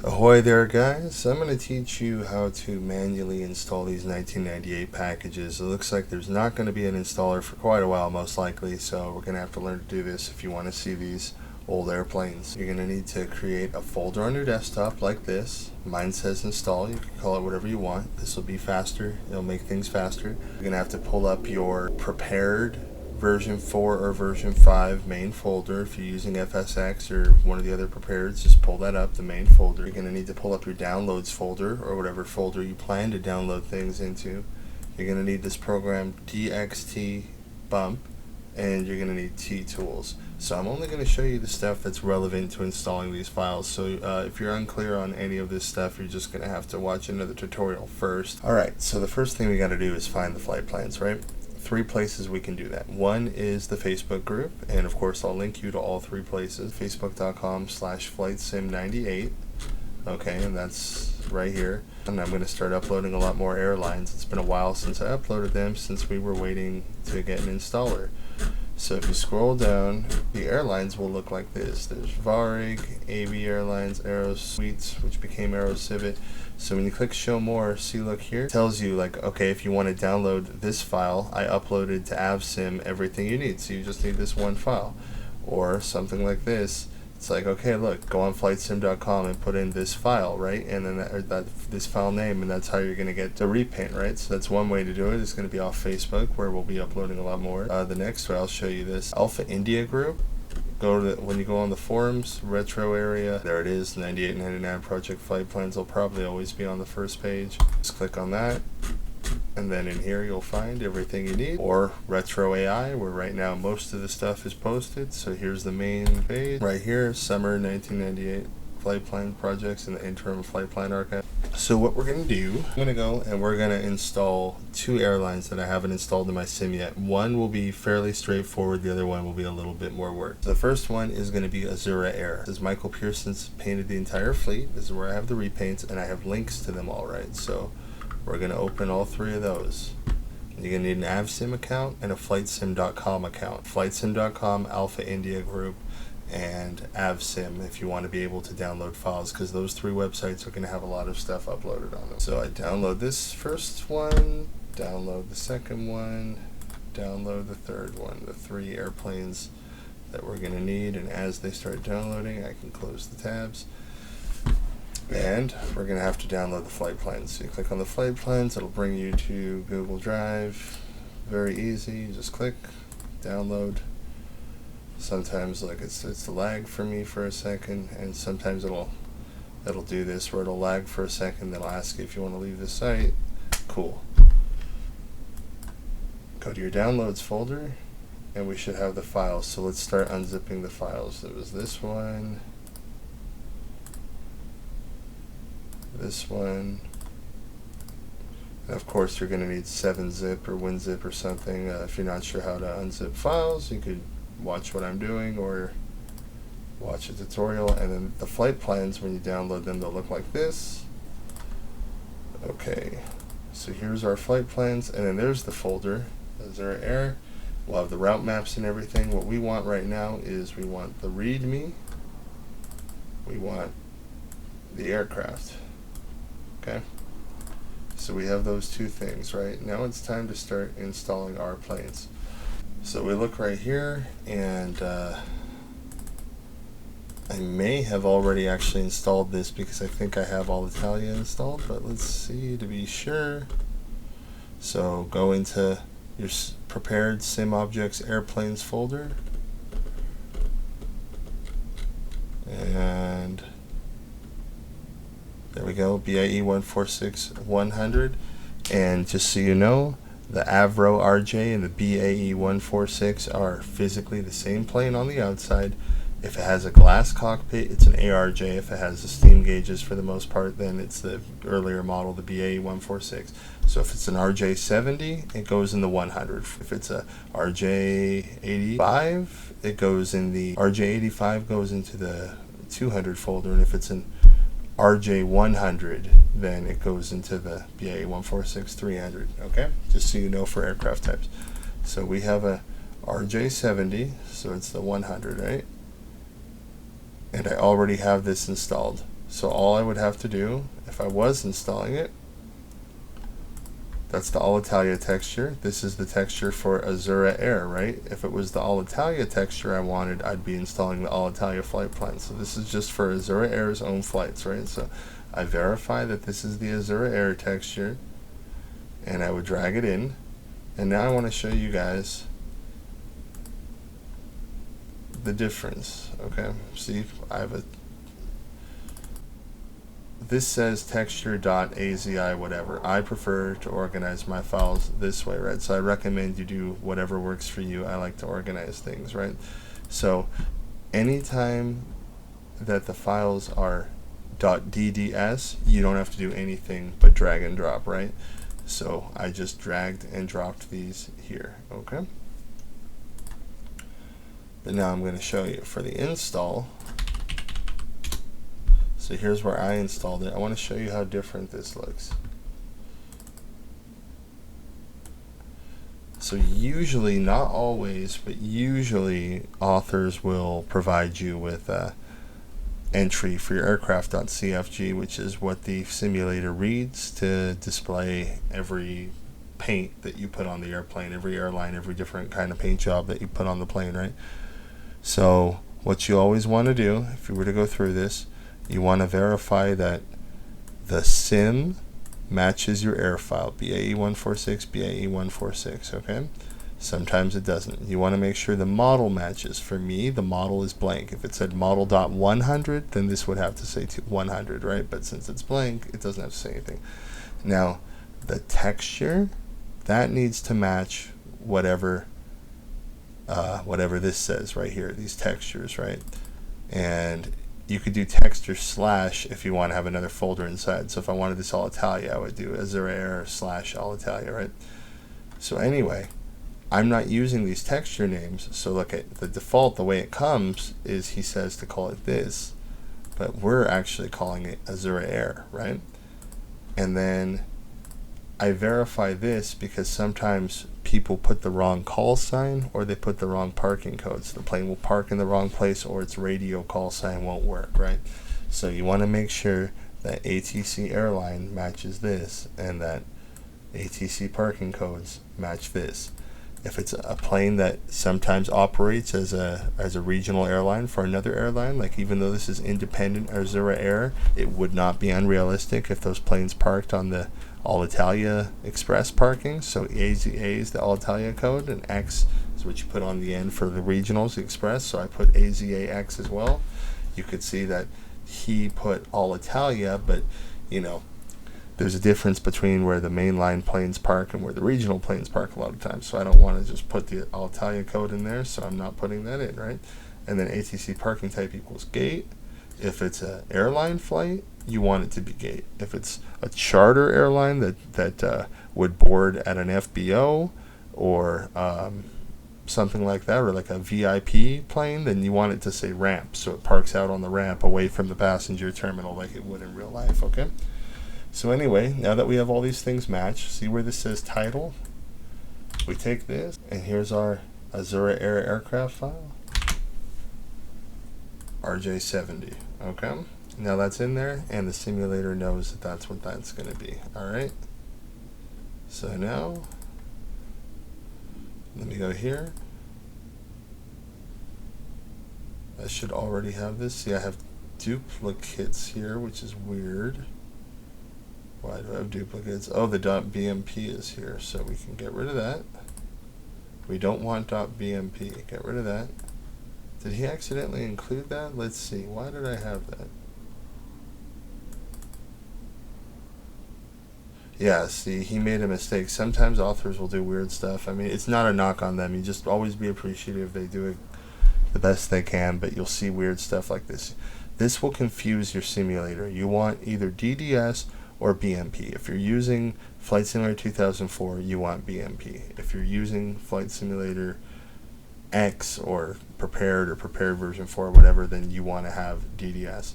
Ahoy there guys, I'm going to teach you how to manually install these 1998 packages. It looks like there's not going to be an installer for quite a while most likely, so we're going to have to learn to do this if you want to see these old airplanes. You're going to need to create a folder on your desktop like this. Mine says install, you can call it whatever you want. This will be faster, it'll make things faster. You're going to have to pull up your prepared version 4 or version 5 main folder. If you're using FSX or one of the other prepareds, just pull that up, the main folder. You're going to need to pull up your downloads folder or whatever folder you plan to download things into. You're going to need this program DXT bump, and you're going to need T-tools. So I'm only going to show you the stuff that's relevant to installing these files. So if you're unclear on any of this stuff, you're just going to have to watch another tutorial first. Alright, so the first thing we got to do is find the flight plans, right? 3 places we can do that. One is the Facebook group, and of course I'll link you to all 3 places. Facebook.com/flightsim98. Okay, and that's right here. And I'm going to start uploading a lot more airlines. It's been a while since I uploaded them, since we were waiting to get an installer. So if you scroll down, the airlines will look like this. There's Varig, AB Airlines, Aero Suites, which became Aero Civit. So when you click show more, see, look here, it tells you like, okay, if you want to download this file, I uploaded to AvSim everything you need, so you just need this one file. Or something like this, it's like, okay, look, go on flightsim.com and put in this file, right? And then this file name, and that's how you're going to get the repaint, right? So that's one way to do it. It's going to be off Facebook, where we'll be uploading a lot more. The next way, I'll show you this Alpha India group. When you go on the forums, retro area, there it is, 9899 project flight plans will probably always be on the first page. Just click on that, and then in here you'll find everything you need. Or retro AI, where right now most of the stuff is posted. So here's the main page right here, summer 1998 flight plan projects in the interim flight plan archive. So what we're going to do, I'm going to go and we're going to install 2 airlines that I haven't installed in my sim yet. One will be fairly straightforward, the other one will be a little bit more work. So the first one is going to be Azura Air. This is Michael Pearson's painted the entire fleet. This is where I have the repaints, and I have links to them all, right? So we're going to open all 3 of those. You're going to need an AvSim account and a flightsim.com account. Flightsim.com, Alpha India Group, and AvSim if you want to be able to download files, because those 3 websites are going to have a lot of stuff uploaded on them. So I download this first one, download the second one, download the third one, the 3 airplanes that we're going to need, and as they start downloading I can close the tabs. And we're going to have to download the flight plans. So you click on the flight plans, it'll bring you to Google Drive. Very easy, you just click, download. Sometimes like it's lag for me for a second, and sometimes it'll do this where it'll lag for a second, then I'll ask you if you want to leave the site. Cool. Go to your downloads folder, and we should have the files. So let's start unzipping the files. There was this one, this one, and of course you're going to need 7-zip or WinZip or something. If you're not sure how to unzip files, you could watch what I'm doing or watch a tutorial. And then the flight plans, when you download them, they'll look like this. Okay, so here's our flight plans, and then there's the folder, Azura Air. We'll have the route maps and everything. What we want right now is we want the README, we want the aircraft. Okay, so we have those 2 things, right? Now it's time to start installing our planes. So we look right here, and I may have already actually installed this because I think I have all Italia installed, but let's see to be sure. So go into your prepared sim objects airplanes folder, and there we go, BIE 146-100. And just so you know, the Avro RJ and the BAE 146 are physically the same plane on the outside. If it has a glass cockpit, it's an ARJ. If it has the steam gauges for the most part, then it's the earlier model, the BAE 146. So if it's an RJ70, it goes in the 100. If it's a RJ85, it goes in the RJ85 goes into the 200 folder, and if it's an RJ100, then it goes into the BA 146-300. Okay, just so you know for aircraft types. So we have a RJ70, so it's the 100, right? And I already have this installed. So all I would have to do, if I was installing it, that's the Alitalia texture. This is the texture for Azura Air, right? If it was the Alitalia texture I wanted, I'd be installing the Alitalia flight plan. So this is just for Azura Air's own flights, right? So I verify that this is the Azura Air texture, and I would drag it in. And now I want to show you guys the difference. Okay, see, I have this says texture.azi whatever. I prefer to organize my files this way, right? So I recommend you do whatever works for you. I like to organize things, right? So anytime that the files are .dds, you don't have to do anything but drag and drop, right? So I just dragged and dropped these here, okay? But now I'm going to show you for the install. So here's where I installed it. I want to show you how different this looks. So usually, not always, but usually authors will provide you with a entry for your aircraft.cfg, which is what the simulator reads to display every paint that you put on the airplane, every airline, every different kind of paint job that you put on the plane, right? So what you always want to do, if you were to go through this, you want to verify that the sim matches your air file, BAE146, BAE146, okay? Sometimes it doesn't. You want to make sure the model matches. For me, the model is blank. If it said model.100, then this would have to say 100, right? But since it's blank, it doesn't have to say anything. Now, the texture, that needs to match whatever this says right here, these textures, right? And you could do texture slash if you want to have another folder inside. So if I wanted this Alitalia, I would do Azura Air slash Alitalia, right? So anyway, I'm not using these texture names. So look at the default, the way it comes is he says to call it this, but we're actually calling it Azura Air, right? And then I verify this because sometimes people put the wrong call sign or they put the wrong parking code. So the plane will park in the wrong place or its radio call sign won't work, right? So you want to make sure that ATC airline matches this and that ATC parking codes match this. If it's a plane that sometimes operates as a regional airline for another airline, like even though this is independent Azura Air, it would not be unrealistic if those planes parked on the Alitalia Express parking. So AZA is the Alitalia code, and X is what you put on the end for the regionals, the Express. So I put AZAX as well. You could see that he put Alitalia, but you know, there's a difference between where the mainline planes park and where the regional planes park a lot of times. So I don't want to just put the Alitalia code in there, so I'm not putting that in, right? And then ATC parking type equals gate. If it's an airline flight, you want it to be gate. If it's a charter airline that would board at an FBO or something like that, or like a VIP plane, then you want it to say ramp, so it parks out on the ramp away from the passenger terminal like it would in real life, okay? So anyway, now that we have all these things matched, see where this says title? We take this, and here's our Azura Air aircraft file, RJ70, okay? Now that's in there, and the simulator knows that that's what that's going to be, alright? So now, let me go here. I should already have this. See, I have duplicates here, which is weird. Why do I have duplicates? Oh, the .bmp is here, so we can get rid of that. We don't want .bmp. Get rid of that. Did he accidentally include that? Let's see. Why did I have that? Yeah, see, he made a mistake. Sometimes authors will do weird stuff. I mean, it's not a knock on them. You just always be appreciative they do it the best they can, but you'll see weird stuff like this. This will confuse your simulator. You want either DDS or BMP. If you're using Flight Simulator 2004, you want BMP. If you're using Flight Simulator X or Prepared version 4 or whatever, then you want to have DDS.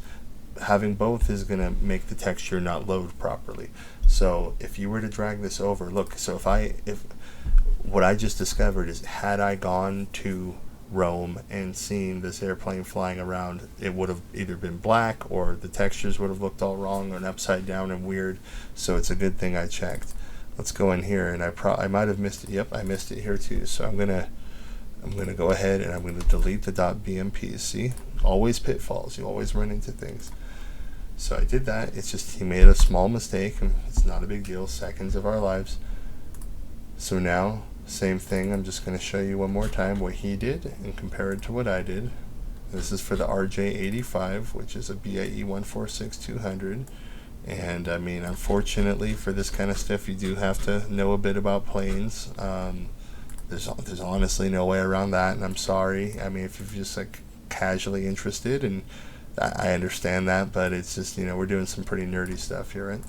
Having both is going to make the texture not load properly. So if you were to drag this over, look, so if what I just discovered is, had I gone to Rome and seen this airplane flying around, it would have either been black or the textures would have looked all wrong and upside down and weird. So it's a good thing I checked. Let's go in here, and I might have missed it. Yep, I missed it here too. So I'm gonna go ahead and I'm gonna delete the .bmp. See, always pitfalls. You always run into things. So I did that. It's just he made a small mistake, and it's not a big deal. Seconds of our lives. So now, same thing. I'm just going to show you one more time what he did and compare it to what I did. This is for the RJ85, which is a BAE 146-200. And I mean, unfortunately, for this kind of stuff, you do have to know a bit about planes. There's honestly no way around that, and I'm sorry. I mean, if you're just like casually interested, and I understand that, but it's just, you know, we're doing some pretty nerdy stuff here, right?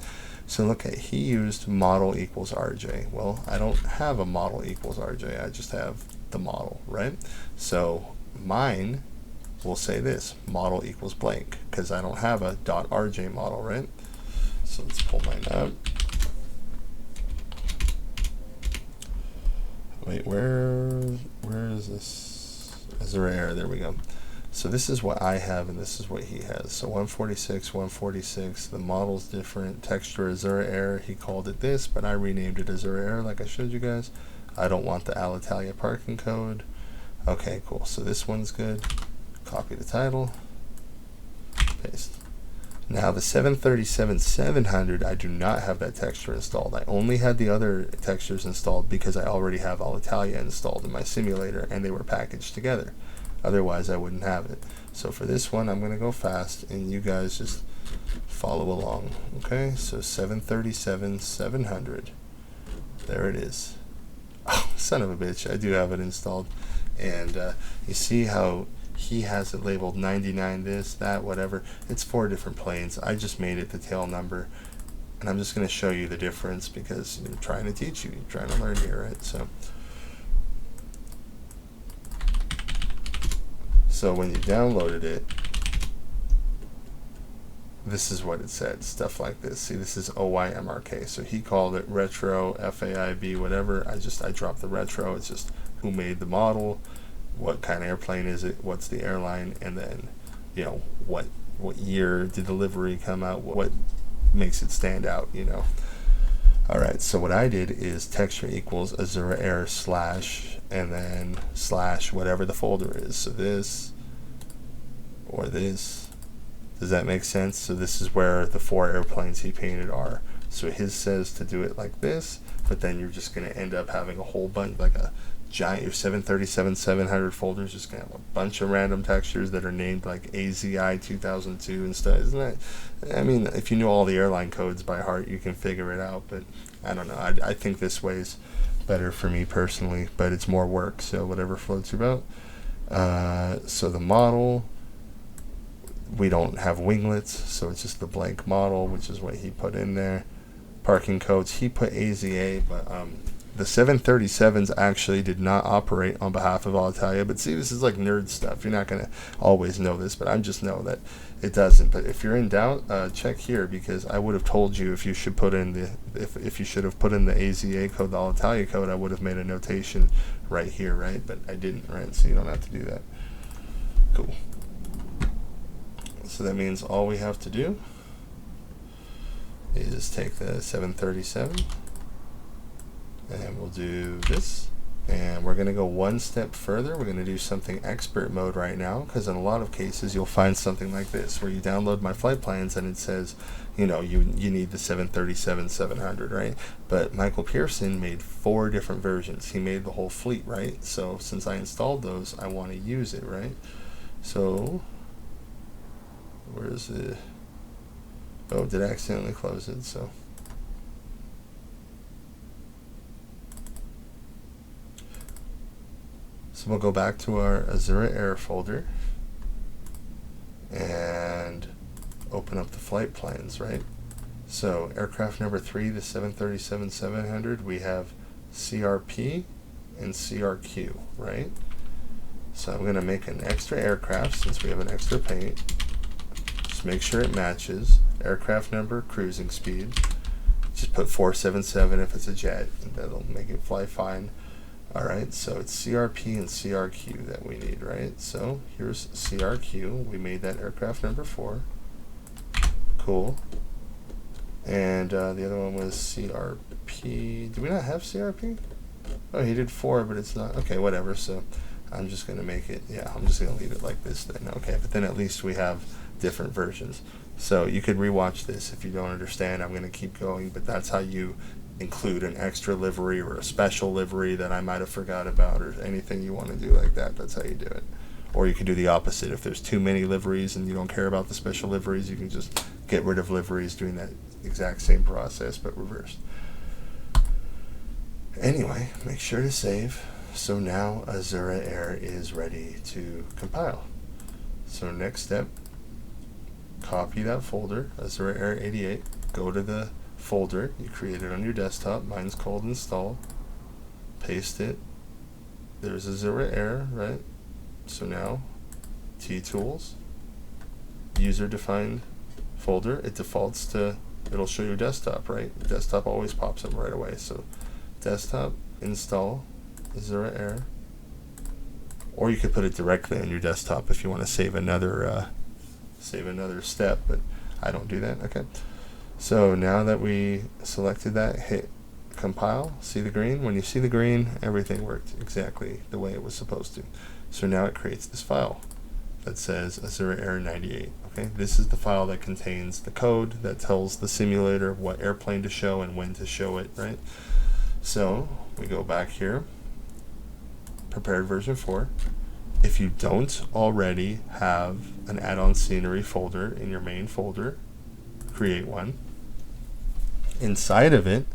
So look at, he used model equals RJ. Well, I don't have a model equals RJ. I just have the model, right? So mine will say this, model equals blank, because I don't have a .rj model, right? So let's pull mine up. Wait, where is this? Is there an error? There we go. So this is what I have, and this is what he has. So 146, 146, the model's different. Texture Azura error, he called it this, but I renamed it Azura error like I showed you guys. I don't want the Alitalia parking code. Okay, cool. So this one's good. Copy the title, paste. Now the 737-700, I do not have that texture installed. I only had the other textures installed because I already have Alitalia installed in my simulator, and they were packaged together. Otherwise, I wouldn't have it. So for this one, I'm going to go fast, and you guys just follow along. Okay, so 737-700. There it is. Oh, son of a bitch, I do have it installed. And you see how he has it labeled 99 this, that, whatever. It's 4 different planes. I just made it the tail number. And I'm just going to show you the difference because I'm trying to teach you. You're trying to learn here, right? So when you downloaded it, this is what it said, stuff like this. See, this is OYMRK. So he called it retro, FAIB, whatever. I dropped the retro. It's just who made the model, what kind of airplane is it, what's the airline, and then, you know, what year did the livery come out, what makes it stand out, you know. Alright, so what I did is texture equals Azura error slash, and then slash whatever the folder is. So this or this. Does that make sense? So this is where the 4 airplanes he painted are. So his says to do it like this, but then you're just going to end up having a whole bunch, like a giant, your 737-700 folder is just going to have a bunch of random textures that are named like AZI 2002 and stuff. Isn't that, I mean, if you know all the airline codes by heart, you can figure it out, but I don't know. I think this way's better for me personally, but it's more work, so whatever floats your boat. So the model, we don't have winglets, so it's just the blank model, which is what he put in there. Parking codes, he put AZA, but the 737s actually did not operate on behalf of Alitalia. But see, this is like nerd stuff. You're not going to always know this, but I just know that it doesn't. But if you're in doubt, check here, because I would have told you if you should put in the if you should have put in the AZA code, the Alitalia code, I would have made a notation right here, right? But I didn't, right? So you don't have to do that. Cool. So that means all we have to do is take the 737 and we'll do this, and we're going to go one step further. We're going to do something expert mode right now, because in a lot of cases you'll find something like this where you download my flight plans and it says, you know, you need the 737-700, right? But Michael Pearson made 4 different versions. He made the whole fleet, right? So since I installed those, I want to use it, right? So where's the, oh, did I accidentally close it? So we'll go back to our Azura Air folder and open up the flight plans, right? So aircraft number 3, the 737-700, we have CRP and CRQ, right? So I'm going to make an extra aircraft since we have an extra paint. Just make sure it matches. Aircraft number, cruising speed. Just put 477 if it's a jet, and that'll make it fly fine. Alright, so it's CRP and CRQ that we need, right? So here's CRQ. We made that aircraft number 4. Cool. And the other one was CRP. Do we not have CRP? Oh, he did 4, but it's not. Okay, whatever. So I'm just going to make it, yeah, I'm just going to leave it like this then. Okay, but then at least we have different versions. So you could rewatch this if you don't understand. I'm going to keep going, but that's how you include an extra livery or a special livery that I might have forgot about, or anything you want to do like that. That's how you do it. Or you could do the opposite. If there's too many liveries and you don't care about the special liveries, you can just get rid of liveries doing that exact same process but reversed. Anyway, make sure to save. So now Azura Air is ready to compile. So next step, copy that folder, Azura Air 88, go to the folder you created on your desktop. Mine's called install. Paste it. There's Azura Air, right? So now T-Tools, user defined folder. It defaults to, it'll show your desktop, right? Desktop always pops up right away. So desktop, install Azura Air. Or you could put it directly on your desktop if you want to save another step, but I don't do that. Okay. So now that we selected that, hit compile. See the green? When you see the green, everything worked exactly the way it was supposed to. So now it creates this file that says Azura Air 98. Okay, this is the file that contains the code that tells the simulator what airplane to show and when to show it, right? So we go back here, prepared version 4. If you don't already have an add-on scenery folder in your main folder, create one. Inside of it,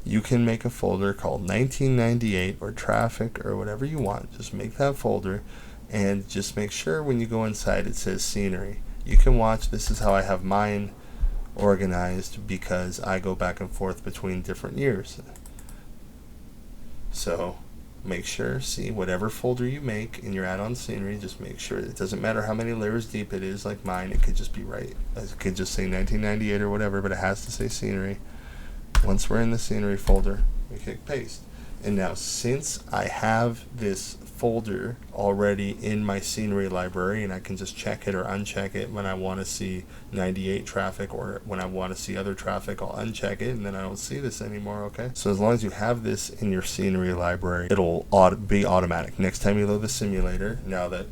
you can make a folder called 1998 or traffic or whatever you want. Just make that folder and just make sure when you go inside it says scenery. You can watch, this is how I have mine organized because I go back and forth between different years. So make sure, see, whatever folder you make in your add-on scenery, just make sure, it doesn't matter how many layers deep it is like mine, it could just be right. It could just say 1998 or whatever, but it has to say scenery. Once we're in the scenery folder, we click paste. And now since I have this folder already in my scenery library and I can just check it or uncheck it when I want to see 98 traffic, or when I want to see other traffic, I'll uncheck it and then I don't see this anymore, okay? So as long as you have this in your scenery library, it'll be automatic. Next time you load the simulator, now that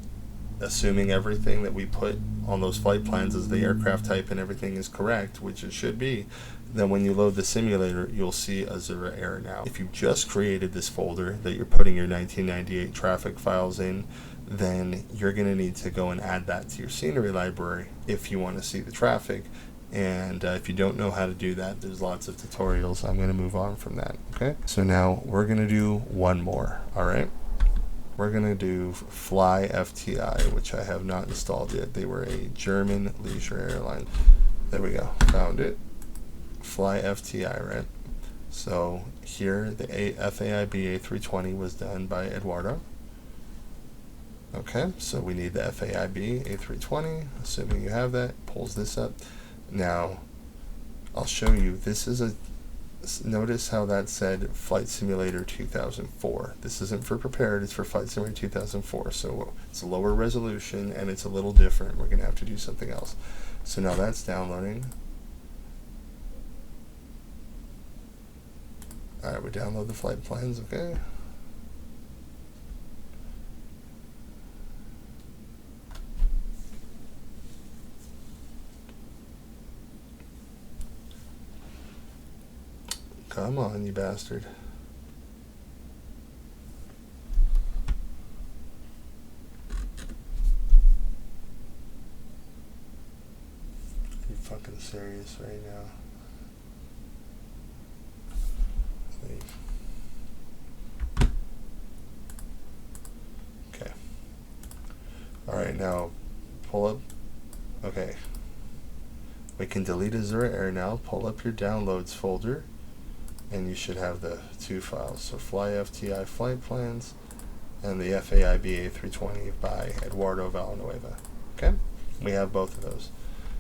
assuming everything that we put on those flight plans as the aircraft type and everything is correct, which it should be, then when you load the simulator, you'll see Azura Air now. If you just created this folder that you're putting your 1998 traffic files in, then you're going to need to go and add that to your scenery library if you want to see the traffic. And if you don't know how to do that, there's lots of tutorials. I'm going to move on from that. Okay. So now we're going to do one more. All right. We're going to do Fly FTI, which I have not installed yet. They were a German leisure airline. There we go. Found it. Fly FTI, right? So here the FAIB A320 was done by Eduardo. Okay, so we need the FAIB A320, assuming you have that. Pulls this up. Now I'll show you, this is a, notice how that said Flight Simulator 2004. This isn't for prepared, it's for Flight Simulator 2004. So it's a lower resolution and it's a little different. We're gonna have to do something else. So now that's downloading. Alright, we download the flight plans, okay? Come on, you bastard. Are you fucking serious right now? Okay. Alright, now pull up. Okay. We can delete Azura Air now. Pull up your downloads folder and you should have the two files. So Fly FTI flight plans and the FAIB A320 by Eduardo Villanueva. Okay? We have both of those.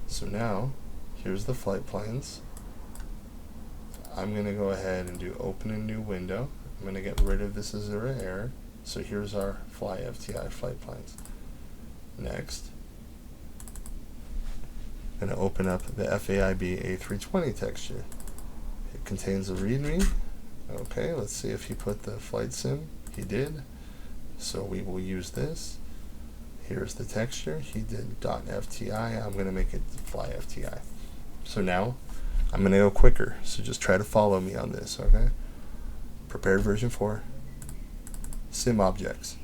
So now, here's the flight plans. I'm going to go ahead and do open a new window, I'm going to get rid of this as an error. So here's our fly FTI flight plans. Next, I'm going to open up the FAIB A320 texture. It contains a README. Okay, let's see if he put the flight sim. He did. So we will use this. Here's the texture. He did .fti. I'm going to make it fly FTI. So now I'm going to go quicker. So just try to follow me on this, okay? Prepared version 4. Sim objects.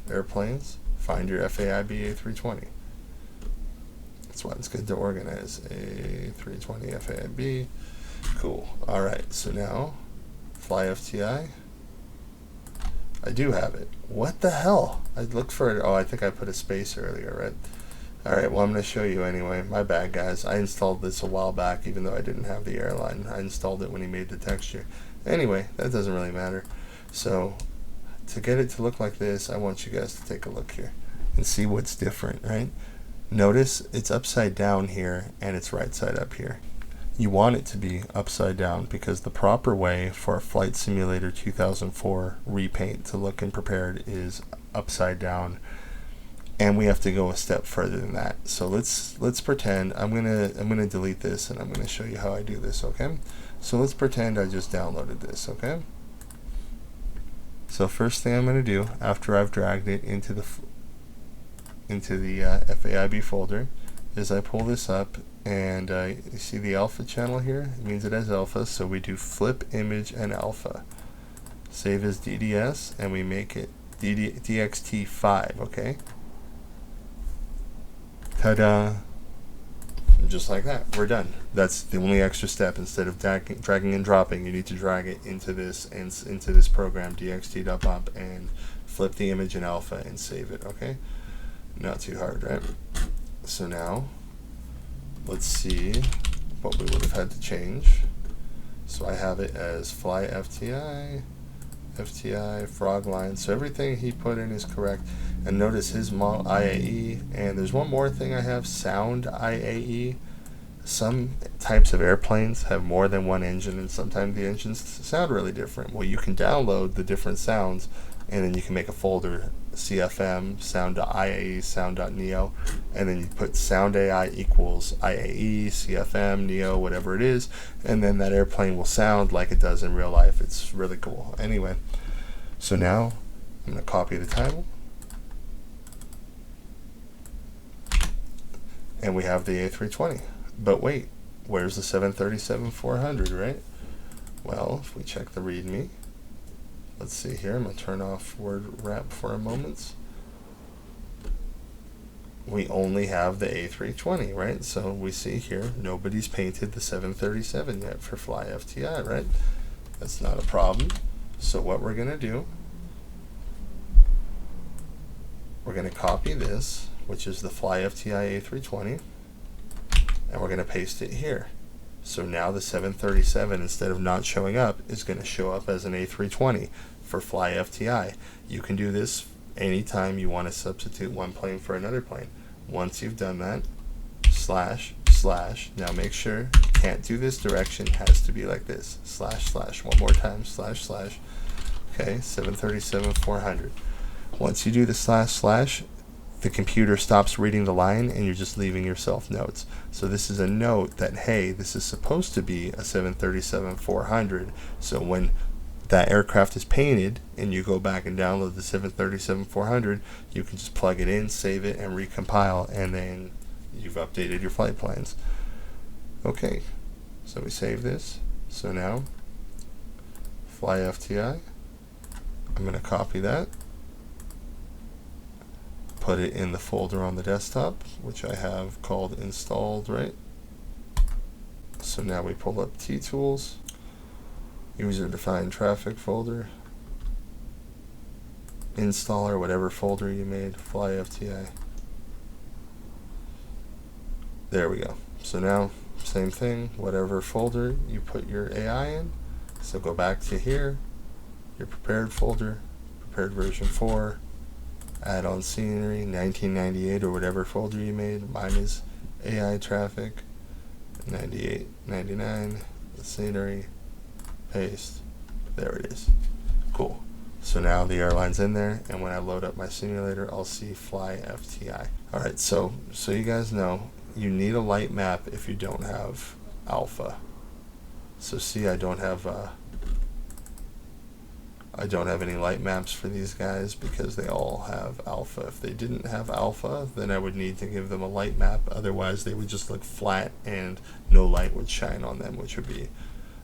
Airplanes. Find your FAIB A320. That's why it's good to organize. A320 FAIB. Cool. Alright, so now fly FTI. I do have it. What the hell? I looked for it. Oh, I think I put a space earlier, right? Alright, well, I'm going to show you anyway. My bad, guys. I installed this a while back, even though I didn't have the airline. I installed it when he made the texture. Anyway, that doesn't really matter. So, to get it to look like this, I want you guys to take a look here and see what's different, right? Notice it's upside down here and it's right side up here. You want it to be upside down because the proper way for a Flight Simulator 2004 repaint to look and prepared is upside down, and we have to go a step further than that. So let's pretend I'm gonna delete this and I'm gonna show you how I do this. Okay, so let's pretend I just downloaded this. Okay, so first thing I'm gonna do after I've dragged it into the FAIB folder is I pull this up. And you see the alpha channel here? It means it has alpha, so we do flip image and alpha. Save as DDS, and we make it DXT5, okay? Ta-da! Just like that, we're done. That's the only extra step. Instead of dragging and dropping, you need to drag it into this program, DXT.bump, and flip the image in alpha and save it, okay? Not too hard, right? So now, let's see what we would have had to change. So I have it as fly FTI, frog line. So everything he put in is correct. And notice his model IAE. And there's one more thing I have, sound IAE. Some types of airplanes have more than one engine, and sometimes the engines sound really different. Well, you can download the different sounds, and then you can make a folder, CFM, sound.iae, sound.neo, and then you put sound AI equals IAE, CFM, neo, whatever it is, and then that airplane will sound like it does in real life. It's really cool. Anyway, so now I'm going to copy the title, and we have the A320. But wait, where's the 737-400, right? Well, if we check the README, let's see here. I'm going to turn off word wrap for a moment. We only have the A320, right? So we see here, nobody's painted the 737 yet for fly FTI, right? That's not a problem. So what we're going to do, we're going to copy this, which is the fly FTI A320, and we're going to paste it here. So now the 737, instead of not showing up, is going to show up as an A320 for fly FTI. You can do this anytime you want to substitute one plane for another plane. Once you've done that, // now make sure you can't do this direction, it has to be like this, // one more time, // okay, 737-400. Once you do the // the computer stops reading the line and you're just leaving yourself notes. So this is a note that, hey, this is supposed to be a 737-400. So when that aircraft is painted and you go back and download the 737-400, you can just plug it in, save it, and recompile, and then you've updated your flight plans. Okay, so we save this. So now, fly FTI, I'm going to copy that, put it in the folder on the desktop, which I have called installed, right? So now we pull up T-Tools, user-defined traffic folder, installer, whatever folder you made, fly FTI. There we go. So now, same thing, whatever folder you put your AI in. So go back to here, your prepared folder, prepared version 4, add on scenery, 1998 or whatever folder you made. Mine is AI traffic, 98, 99, the scenery, paste. There it is. Cool. So now the airline's in there, and when I load up my simulator, I'll see fly FTI. All right, so you guys know, you need a light map if you don't have alpha. So see, I don't have any light maps for these guys because they all have alpha. If they didn't have alpha, then I would need to give them a light map. Otherwise, they would just look flat and no light would shine on them, which would be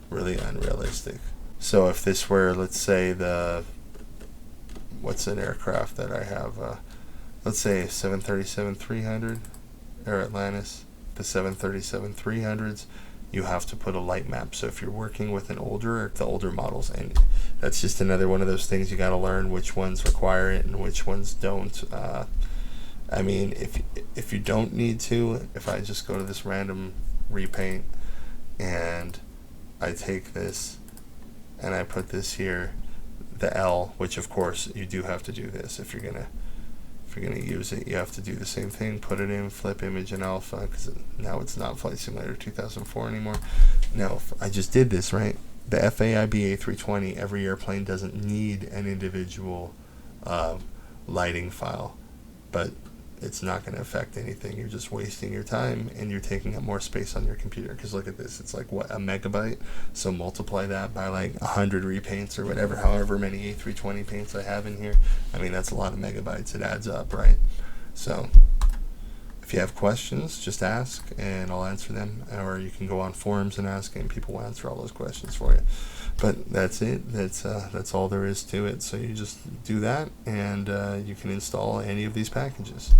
really unrealistic. So if this were, let's say, what's an aircraft that I have? Let's say 737-300, Air Atlantis, the 737-300s, you have to put a light map. So if you're working with the older models, and that's just another one of those things you got to learn which ones require it and which ones don't. I mean, if you don't need to, if I just go to this random repaint and I take this and I put this here, the L, which of course you do have to do this if you're gonna use it, you have to do the same thing, put it in, flip image and alpha, because now it's not Flight Simulator 2004 anymore. Now, I just did this, right? The FAIB A320, every airplane doesn't need an individual lighting file, but it's not going to affect anything. You're just wasting your time and you're taking up more space on your computer, because look at this, it's like, what, a megabyte? So multiply that by like 100 repaints or whatever, however many A320 paints I have in here. I mean, that's a lot of megabytes. It adds up, right? So if you have questions, just ask and I'll answer them, or you can go on forums and ask and people will answer all those questions for you. But that's it. That's all there is to it. So you just do that and you can install any of these packages.